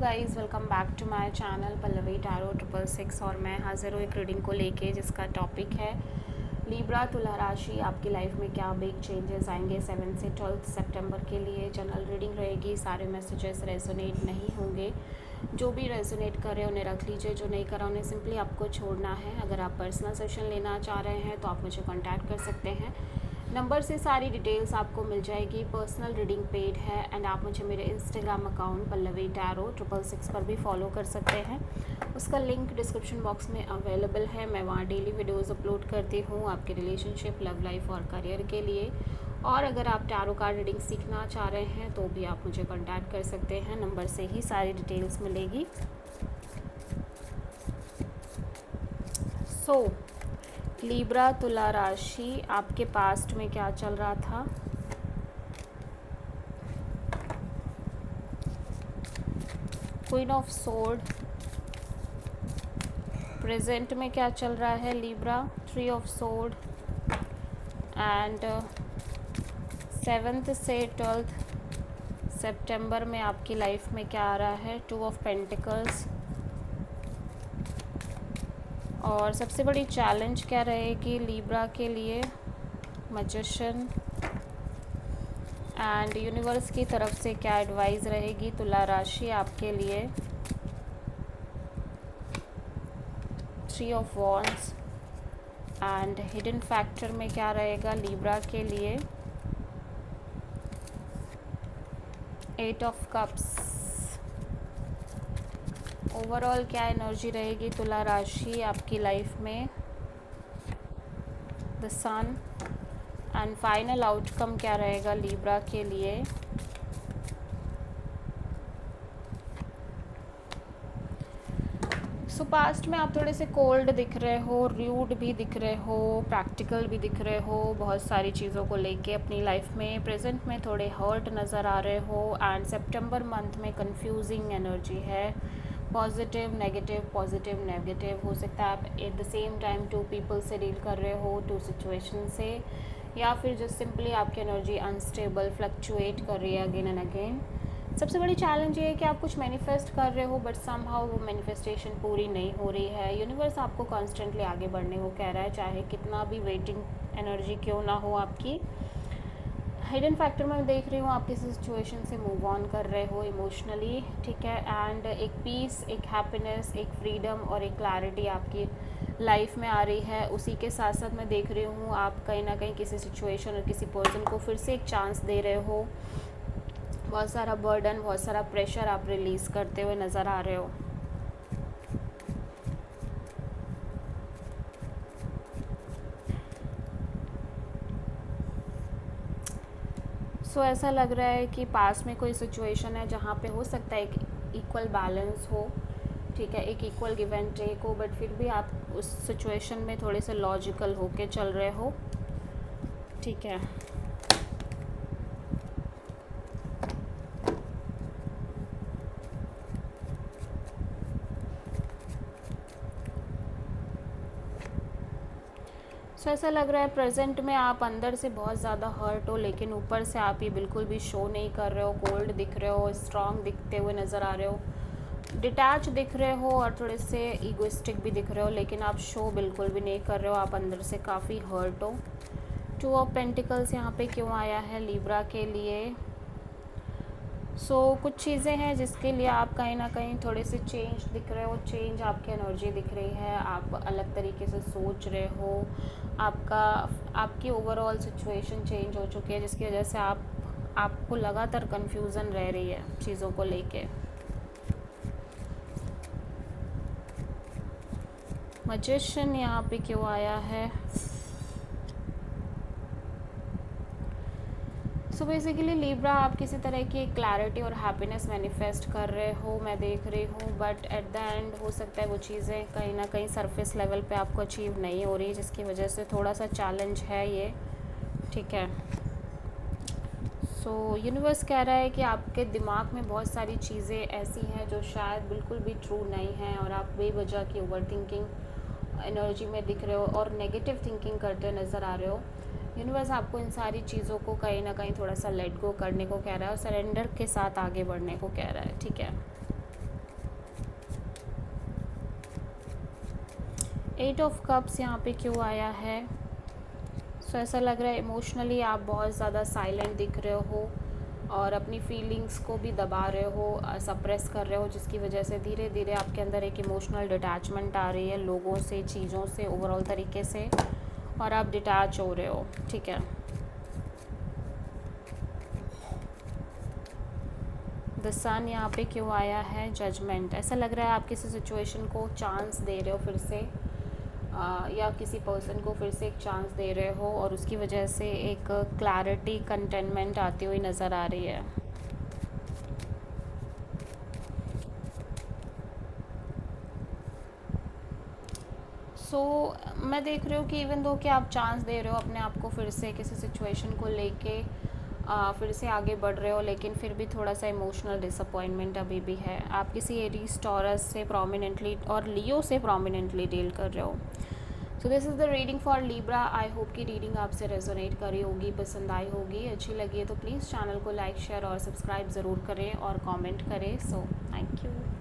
Guys, welcome back to my channel Pallavi tarot 666 और मैं हाजिर हूँ एक रीडिंग को लेके जिसका टॉपिक है लीब्रा तुला राशि। आपकी लाइफ में क्या बिग चेंजेस आएंगे 7 से 12 सितंबर के लिए। जनरल रीडिंग रहेगी, सारे मैसेजेस रेजोनेट नहीं होंगे। जो भी रेजोनेट करे उन्हें रख लीजिए, जो नहीं करा उन्हें सिंपली आपको छोड़ना है। अगर आप पर्सनल सेशन लेना चाह रहे हैं तो आप मुझे कॉन्टैक्ट कर सकते हैं। नंबर से सारी डिटेल्स आपको मिल जाएगी। पर्सनल रीडिंग पेड है एंड आप मुझे मेरे इंस्टाग्राम अकाउंट पल्लवी टैरो 666 पर भी फॉलो कर सकते हैं। उसका लिंक डिस्क्रिप्शन बॉक्स में अवेलेबल है। मैं वहाँ डेली वीडियोस अपलोड करती हूँ आपके रिलेशनशिप, लव लाइफ और करियर के लिए। और अगर आप टैरो कार्ड रीडिंग सीखना चाह रहे हैं तो भी आप मुझे कॉन्टैक्ट कर सकते हैं। नंबर से ही सारी डिटेल्स मिलेगी। लीब्रा तुला राशि, आपके पास्ट में क्या चल रहा था? क्वीन ऑफ सोर्ड, प्रेजेंट में क्या चल रहा है लीब्रा? 3 ऑफ सोर्ड एंड 7 से 12 सितंबर में आपकी लाइफ में क्या आ रहा है? 2 ऑफ पेंटिकल्स। और सबसे बड़ी चैलेंज क्या रहेगी लीब्रा के लिए? मैजिशियन। एंड यूनिवर्स की तरफ से क्या एडवाइस रहेगी तुला राशि आपके लिए? 3 of wands and hidden factor में क्या रहेगा लीब्रा के लिए? 8 ऑफ कप्स। ओवरऑल क्या एनर्जी रहेगी तुला राशि आपकी लाइफ में? The sun. And final outcome क्या रहेगा लीब्रा के लिए? पास्ट में आप थोड़े से कोल्ड दिख रहे हो, र्यूड भी दिख रहे हो, प्रैक्टिकल भी दिख रहे हो बहुत सारी चीज़ों को लेके अपनी लाइफ में। प्रेजेंट में थोड़े हर्ट नज़र आ रहे हो एंड सितंबर मंथ में कंफ्यूजिंग एनर्जी है। पॉजिटिव नेगेटिव हो सकता है। आप at the same time 2 people से डील कर रहे हो, 2 सिचुएशन से, या फिर जो सिंपली आपकी एनर्जी अनस्टेबल फ्लक्चुएट कर रही है अगेन एंड अगेन। सबसे बड़ी चैलेंज ये है कि आप कुछ मैनिफेस्ट कर रहे हो बट समहाउ वो मैनिफेस्टेशन पूरी नहीं हो रही है। यूनिवर्स आपको कॉन्स्टेंटली आगे बढ़ने को कह रहा है, चाहे कितना भी वेटिंग एनर्जी क्यों ना हो आपकी। हिडन फैक्टर में देख रही हूँ आप किसी सिचुएशन से मूव ऑन कर रहे हो इमोशनली, ठीक है। एंड एक पीस, एक हैप्पीनेस, एक फ्रीडम और एक क्लैरिटी आपकी लाइफ में आ रही है। उसी के साथ साथ मैं देख रही हूँ आप कहीं ना कहीं किसी सिचुएशन और किसी पर्सन को फिर से एक चांस दे रहे हो। बहुत सारा बर्डन, बहुत सारा प्रेशर आप रिलीज़ करते हुए नज़र आ रहे हो। ऐसा लग रहा है कि पास में कोई सिचुएशन है जहाँ पे हो सकता है एक इक्वल बैलेंस हो, ठीक है, एक इक्वल गिव एंड टेक हो, बट फिर भी आप उस सिचुएशन में थोड़े से लॉजिकल होके चल रहे हो, ठीक है। ऐसा लग रहा है प्रेजेंट में आप अंदर से बहुत ज़्यादा हर्ट हो, लेकिन ऊपर से आप ये बिल्कुल भी शो नहीं कर रहे हो। कोल्ड दिख रहे हो, स्ट्रांग दिखते हुए नज़र आ रहे हो, डिटैच दिख रहे हो और थोड़े से ईगोइस्टिक भी दिख रहे हो, लेकिन आप शो बिल्कुल भी नहीं कर रहे हो। आप अंदर से काफ़ी हर्ट हो। 2 ऑफ पेंटिकल्स यहाँ पे क्यों आया है लीब्रा के लिए? कुछ चीज़ें हैं जिसके लिए आप कहीं ना कहीं थोड़े से चेंज दिख रहे हो। चेंज आपकी एनर्जी दिख रही है, आप अलग तरीके से सोच रहे हो। आपकी ओवरऑल सिचुएशन चेंज हो चुकी है, जिसकी वजह से आपको लगातार कन्फ्यूज़न रह रही है चीज़ों को लेके। मैजिशियन यहाँ पे क्यों आया है? बेसिकली लीब्रा, आप किसी तरह की क्लैरिटी और हैप्पीनेस मैनिफेस्ट कर रहे हो, मैं देख रही हूँ, बट एट द एंड हो सकता है वो चीज़ें कहीं ना कहीं सरफेस लेवल पे आपको अचीव नहीं हो रही, जिसकी वजह से थोड़ा सा चैलेंज है ये, ठीक है। यूनिवर्स कह रहा है कि आपके दिमाग में बहुत सारी चीज़ें ऐसी हैं जो शायद बिल्कुल भी ट्रू नहीं हैं और आप बेवजह की ओवर थिंकिंग एनर्जी में दिख रहे हो और नेगेटिव थिंकिंग करते हुए नज़र आ रहे हो। यूनिवर्स आपको इन सारी चीज़ों को कहीं ना कहीं थोड़ा सा लेट गो करने को कह रहा है और सरेंडर के साथ आगे बढ़ने को कह रहा है, ठीक है। 8 ऑफ कप्स यहाँ पे क्यों आया है? सो ऐसा लग रहा है इमोशनली आप बहुत ज़्यादा साइलेंट दिख रहे हो और अपनी फीलिंग्स को भी दबा रहे हो, सप्रेस कर रहे हो, जिसकी वजह से धीरे धीरे आपके अंदर एक इमोशनल डिटैचमेंट आ रही है लोगों से, चीज़ों से, ओवरऑल तरीके से, और आप डिटैच हो रहे हो, ठीक है। द सन यहाँ पे क्यों आया है? जजमेंट। ऐसा लग रहा है आप किसी सिचुएशन को चांस दे रहे हो फिर से, या किसी पर्सन को फिर से एक चांस दे रहे हो और उसकी वजह से एक क्लैरिटी, कंटेनमेंट आती हुई नज़र आ रही है। मैं देख रही हूँ कि इवन दो कि आप चांस दे रहे हो अपने आप को फिर से किसी सिचुएशन को लेके, फिर से आगे बढ़ रहे हो, लेकिन फिर भी थोड़ा सा इमोशनल डिसअपॉइंटमेंट अभी भी है। आप किसी एरीज, टॉरस से प्रोमिनेंटली और लियो से प्रोमिनेंटली डील कर रहे हो। So this is the reading for Libra. I hope कि रीडिंग आपसे रेजोनेट करी होगी, पसंद आई होगी, अच्छी लगी है तो प्लीज़ चैनल को लाइक, शेयर और सब्सक्राइब ज़रूर करें और कमेंट करें। So thank you.